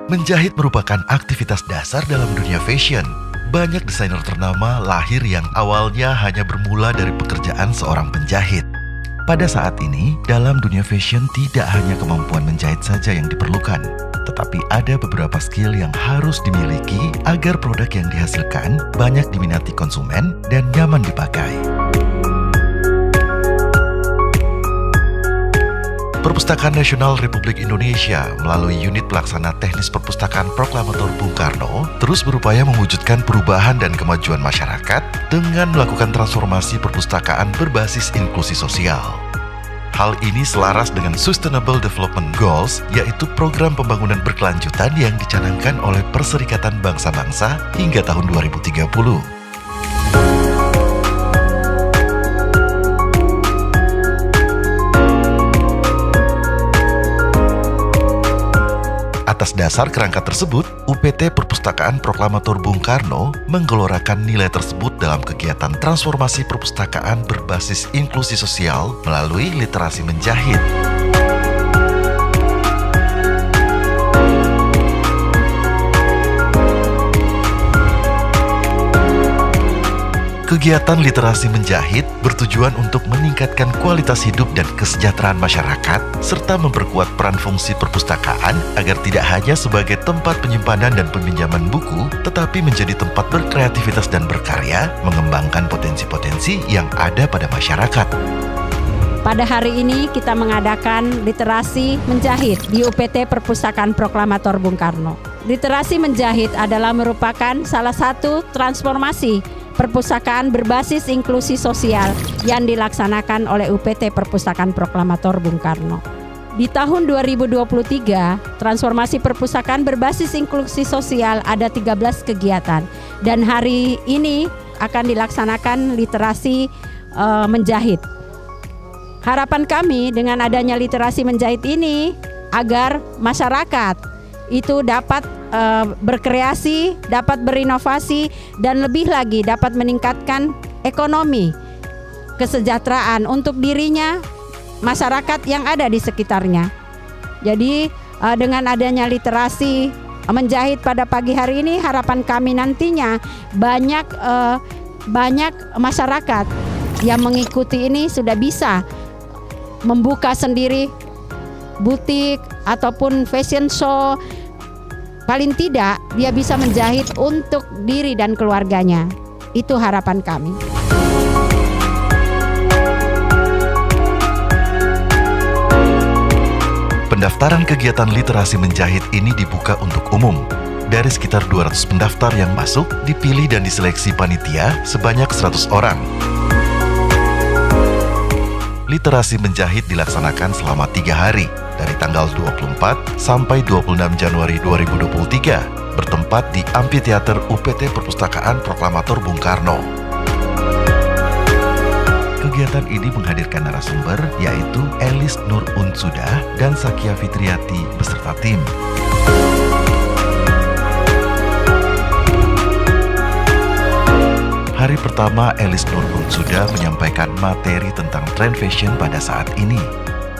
Menjahit merupakan aktivitas dasar dalam dunia fashion. Banyak desainer ternama lahir yang awalnya hanya bermula dari pekerjaan seorang penjahit. Pada saat ini, dalam dunia fashion tidak hanya kemampuan menjahit saja yang diperlukan, tetapi ada beberapa skill yang harus dimiliki agar produk yang dihasilkan banyak diminati konsumen dan nyaman dipakai. Perpustakaan Nasional Republik Indonesia melalui Unit Pelaksana Teknis Perpustakaan Proklamator Bung Karno terus berupaya mewujudkan perubahan dan kemajuan masyarakat dengan melakukan transformasi perpustakaan berbasis inklusi sosial. Hal ini selaras dengan Sustainable Development Goals, yaitu program pembangunan berkelanjutan yang dicanangkan oleh Perserikatan Bangsa-Bangsa hingga tahun 2030. Atas dasar kerangka tersebut, UPT Perpustakaan Proklamator Bung Karno menggelorakan nilai tersebut dalam kegiatan transformasi perpustakaan berbasis inklusi sosial melalui literasi menjahit. Kegiatan literasi menjahit bertujuan untuk meningkatkan kualitas hidup dan kesejahteraan masyarakat, serta memperkuat peran fungsi perpustakaan agar tidak hanya sebagai tempat penyimpanan dan peminjaman buku, tetapi menjadi tempat berkreativitas dan berkarya, mengembangkan potensi-potensi yang ada pada masyarakat. Pada hari ini kita mengadakan literasi menjahit di UPT Perpustakaan Proklamator Bung Karno. Literasi menjahit adalah merupakan salah satu transformasi perpustakaan berbasis inklusi sosial yang dilaksanakan oleh UPT Perpustakaan Proklamator Bung Karno. Di tahun 2023, transformasi perpustakaan berbasis inklusi sosial ada 13 kegiatan. Dan hari ini akan dilaksanakan literasi menjahit. Harapan kami dengan adanya literasi menjahit ini agar masyarakat itu dapat berkreasi, dapat berinovasi, dan lebih lagi dapat meningkatkan ekonomi, kesejahteraan untuk dirinya, masyarakat yang ada di sekitarnya. Jadi dengan adanya literasi menjahit pada pagi hari ini, harapan kami nantinya banyak masyarakat yang mengikuti ini sudah bisa membuka sendiri butik ataupun fashion show. Paling tidak dia bisa menjahit untuk diri dan keluarganya. Itu harapan kami. Pendaftaran kegiatan literasi menjahit ini dibuka untuk umum. Dari sekitar 200 pendaftar yang masuk, dipilih dan diseleksi panitia sebanyak 100 orang. Literasi menjahit dilaksanakan selama 3 hari, dari tanggal 24 sampai 26 Januari 2023, bertempat di Amphitheater UPT Perpustakaan Proklamator Bung Karno. Kegiatan ini menghadirkan narasumber yaitu Elis Nur Unsudah dan Sakia Fitriati beserta tim. Hari pertama, Elis Nur Unsudah menyampaikan materi tentang tren fashion pada saat ini.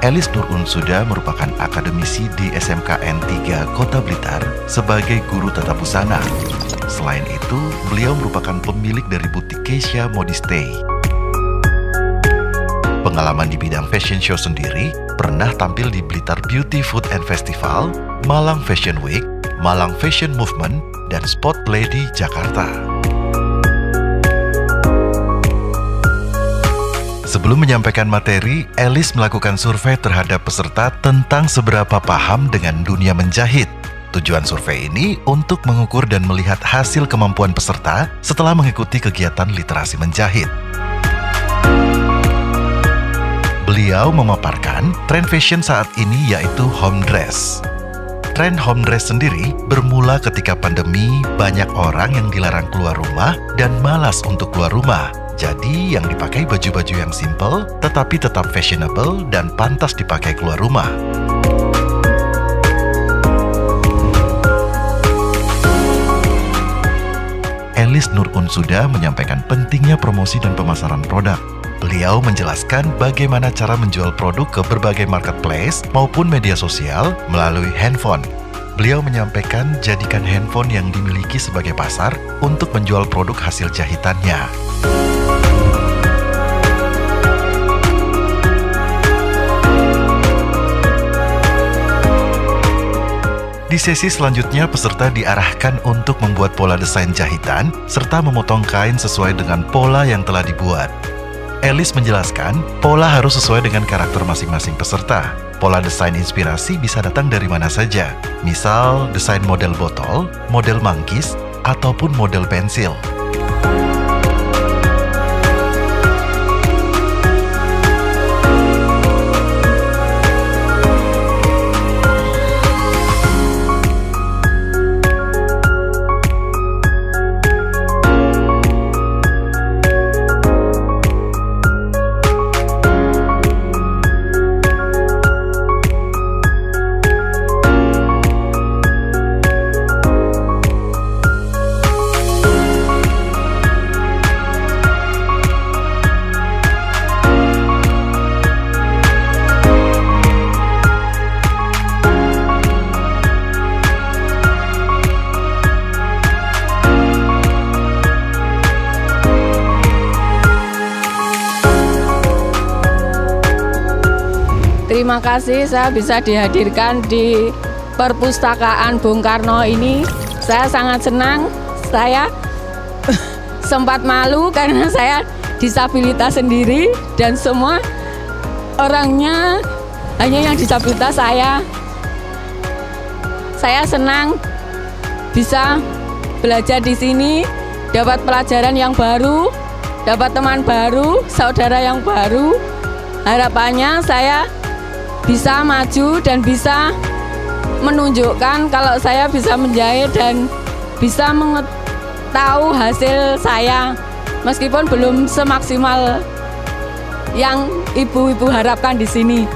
Elis Nur Unsudah merupakan akademisi di SMKN 3 Kota Blitar sebagai guru tata busana. Selain itu, beliau merupakan pemilik dari butik Keisha Modiste. Pengalaman di bidang fashion show sendiri, pernah tampil di Blitar Beauty Food and Festival, Malang Fashion Week, Malang Fashion Movement, dan Spot Lady Jakarta. Sebelum menyampaikan materi, Elis melakukan survei terhadap peserta tentang seberapa paham dengan dunia menjahit. Tujuan survei ini untuk mengukur dan melihat hasil kemampuan peserta setelah mengikuti kegiatan literasi menjahit. Beliau memaparkan tren fashion saat ini yaitu home dress. Tren home dress sendiri bermula ketika pandemi, banyak orang yang dilarang keluar rumah dan malas untuk keluar rumah. Jadi yang dipakai baju-baju yang simple, tetapi tetap fashionable dan pantas dipakai keluar rumah. Elis Nur Unsudah menyampaikan pentingnya promosi dan pemasaran produk. Beliau menjelaskan bagaimana cara menjual produk ke berbagai marketplace maupun media sosial melalui handphone. beliau menyampaikan jadikan handphone yang dimiliki sebagai pasar untuk menjual produk hasil jahitannya. Di sesi selanjutnya, peserta diarahkan untuk membuat pola desain jahitan serta memotong kain sesuai dengan pola yang telah dibuat. Elis menjelaskan, pola harus sesuai dengan karakter masing-masing peserta. Pola desain inspirasi bisa datang dari mana saja, misal desain model botol, model manggis, ataupun model pensil. Terima kasih saya bisa dihadirkan di perpustakaan Bung Karno ini. Saya sangat senang. Saya sempat malu karena saya disabilitas sendiri dan semua orangnya hanya yang disabilitas saya. Saya senang bisa belajar di sini, dapat pelajaran yang baru, dapat teman baru, saudara yang baru. Harapannya saya bisa maju dan bisa menunjukkan kalau saya bisa menjahit dan bisa mengetahui hasil saya meskipun belum semaksimal yang ibu-ibu harapkan di sini.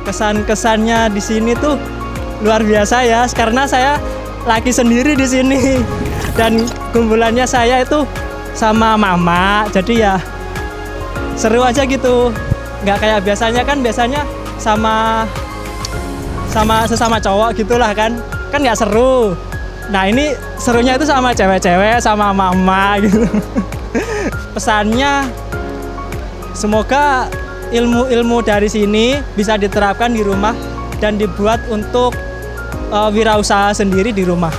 Kesan-kesannya di sini tuh luar biasa ya, karena saya lagi sendiri di sini dan kumpulannya saya itu sama mama, jadi ya seru aja gitu, nggak kayak biasanya kan sama sesama cowok gitulah kan nggak seru. Nah ini serunya itu sama cewek-cewek sama mama gitu. Pesannya semoga ilmu-ilmu dari sini bisa diterapkan di rumah dan dibuat untuk wirausaha sendiri di rumah.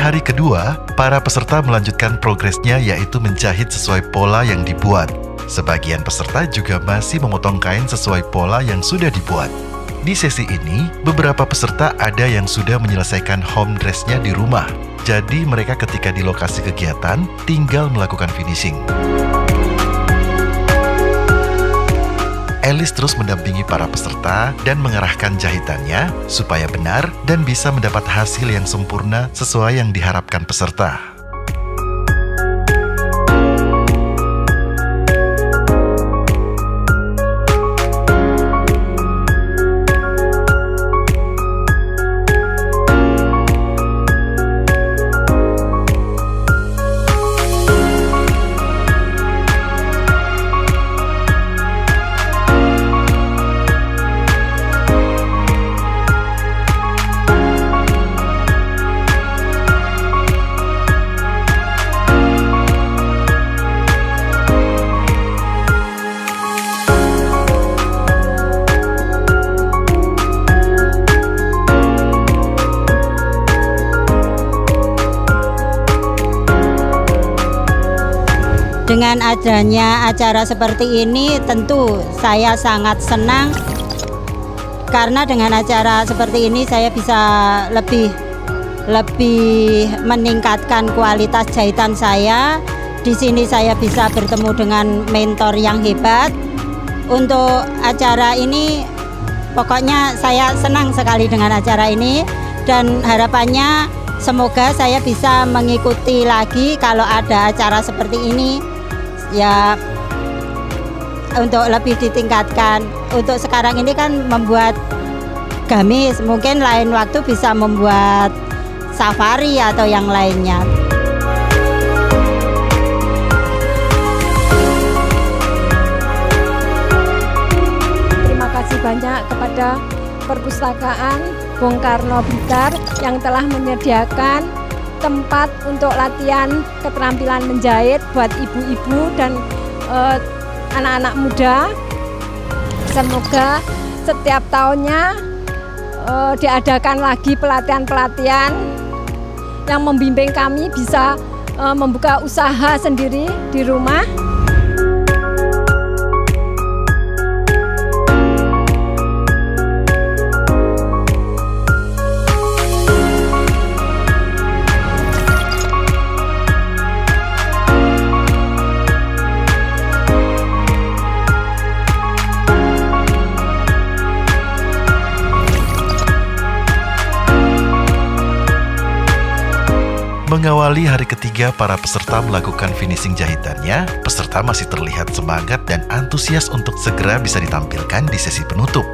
Hari kedua, para peserta melanjutkan progresnya yaitu menjahit sesuai pola yang dibuat. Sebagian peserta juga masih memotong kain sesuai pola yang sudah dibuat. Di sesi ini, beberapa peserta ada yang sudah menyelesaikan home dress-nya di rumah. Jadi mereka ketika di lokasi kegiatan tinggal melakukan finishing. Elis terus mendampingi para peserta dan mengarahkan jahitannya supaya benar dan bisa mendapat hasil yang sempurna sesuai yang diharapkan peserta. Dengan adanya acara seperti ini tentu saya sangat senang, karena dengan acara seperti ini saya bisa lebih lebih meningkatkan kualitas jahitan saya. Di sini saya bisa bertemu dengan mentor yang hebat. Untuk acara ini, pokoknya saya senang sekali dengan acara ini dan harapannya semoga saya bisa mengikuti lagi kalau ada acara seperti ini ya, untuk lebih ditingkatkan. Untuk sekarang ini kan membuat gamis, mungkin lain waktu bisa membuat safari atau yang lainnya. Terima kasih banyak kepada Perpustakaan Bung Karno Blitar yang telah menyediakan tempat untuk latihan keterampilan menjahit buat ibu-ibu dan anak-anak muda. Semoga setiap tahunnya diadakan lagi pelatihan-pelatihan yang membimbing kami bisa membuka usaha sendiri di rumah. Mengawali hari ketiga para peserta melakukan finishing jahitannya, peserta masih terlihat semangat dan antusias untuk segera bisa ditampilkan di sesi penutup.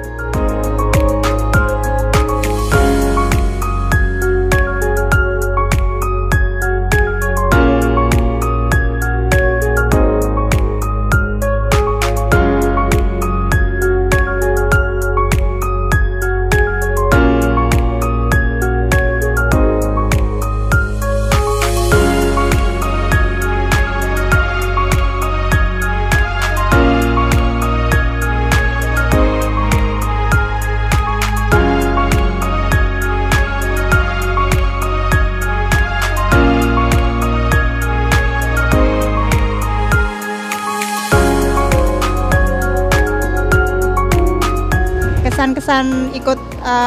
Kesan-kesan ikut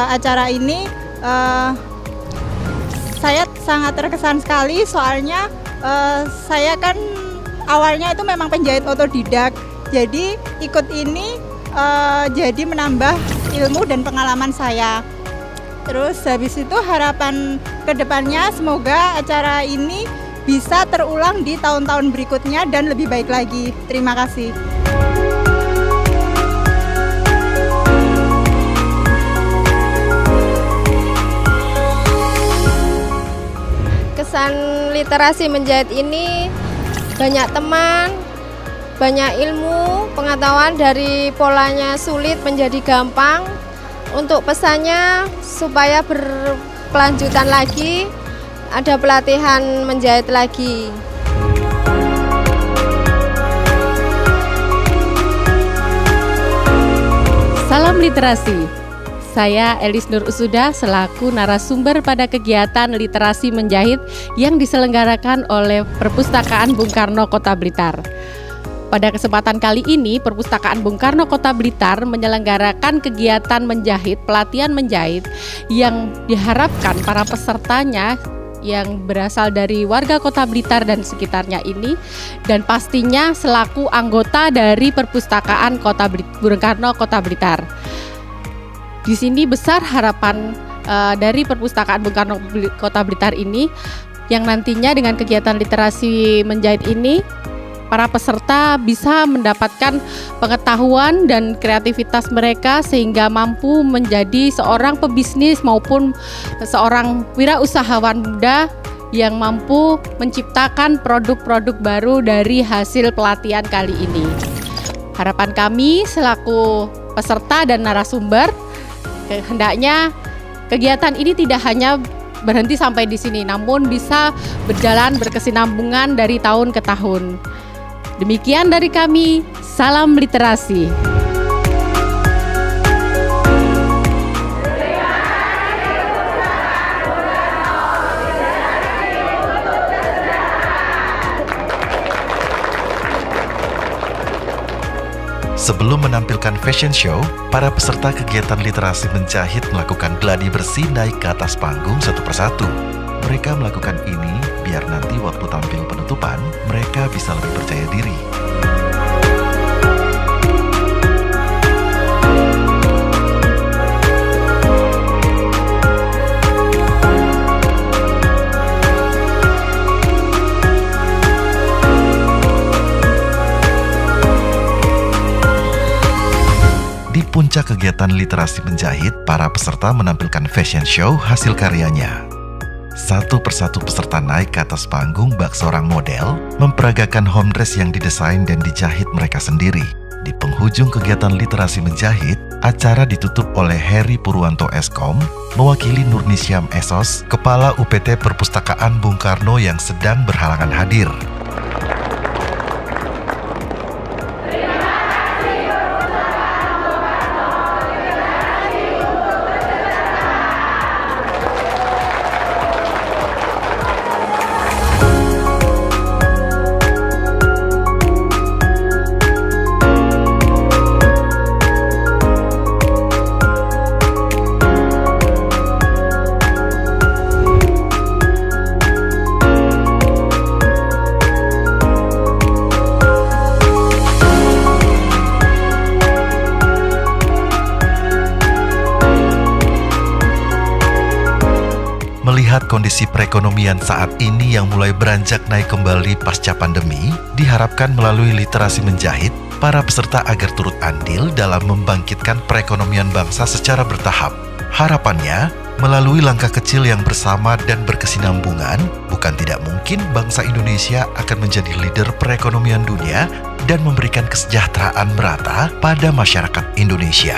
acara ini, saya sangat terkesan sekali soalnya saya kan awalnya itu memang penjahit otodidak, jadi ikut ini jadi menambah ilmu dan pengalaman saya. Terus habis itu harapan kedepannya semoga acara ini bisa terulang di tahun-tahun berikutnya dan lebih baik lagi. Terima kasih. Kesan literasi menjahit ini banyak teman, banyak ilmu, pengetahuan dari polanya sulit menjadi gampang. Untuk pesannya supaya berkelanjutan lagi, ada pelatihan menjahit lagi. Salam literasi. Saya Elis Nur Usuda selaku narasumber pada kegiatan literasi menjahit yang diselenggarakan oleh Perpustakaan Bung Karno Kota Blitar. Pada kesempatan kali ini, Perpustakaan Bung Karno Kota Blitar menyelenggarakan kegiatan menjahit, pelatihan menjahit yang diharapkan para pesertanya yang berasal dari warga Kota Blitar dan sekitarnya ini, dan pastinya selaku anggota dari Perpustakaan Bung Karno Kota Blitar. Di sini besar harapan dari Perpustakaan Bung Karno Kota Blitar ini, yang nantinya dengan kegiatan literasi menjahit ini, para peserta bisa mendapatkan pengetahuan dan kreativitas mereka sehingga mampu menjadi seorang pebisnis maupun seorang wirausahawan muda yang mampu menciptakan produk-produk baru dari hasil pelatihan kali ini. Harapan kami selaku peserta dan narasumber, hendaknya kegiatan ini tidak hanya berhenti sampai di sini, namun bisa berjalan berkesinambungan dari tahun ke tahun. Demikian dari kami, salam literasi. Sebelum menampilkan fashion show, para peserta kegiatan literasi menjahit melakukan gladi bersih naik ke atas panggung satu persatu. Mereka melakukan ini biar nanti waktu tampil penutupan, mereka bisa lebih percaya diri. Di puncak kegiatan literasi menjahit, para peserta menampilkan fashion show hasil karyanya. Satu persatu peserta naik ke atas panggung bak seorang model, memperagakan home dress yang didesain dan dijahit mereka sendiri. Di penghujung kegiatan literasi menjahit, acara ditutup oleh Heri Purwanto Eskom, mewakili Nurnisyam Esos, Kepala UPT Perpustakaan Bung Karno yang sedang berhalangan hadir. Melihat kondisi perekonomian saat ini yang mulai beranjak naik kembali pasca pandemi, diharapkan melalui literasi menjahit, para peserta agar turut andil dalam membangkitkan perekonomian bangsa secara bertahap. Harapannya, melalui langkah kecil yang bersama dan berkesinambungan, bukan tidak mungkin bangsa Indonesia akan menjadi leader perekonomian dunia dan memberikan kesejahteraan merata pada masyarakat Indonesia.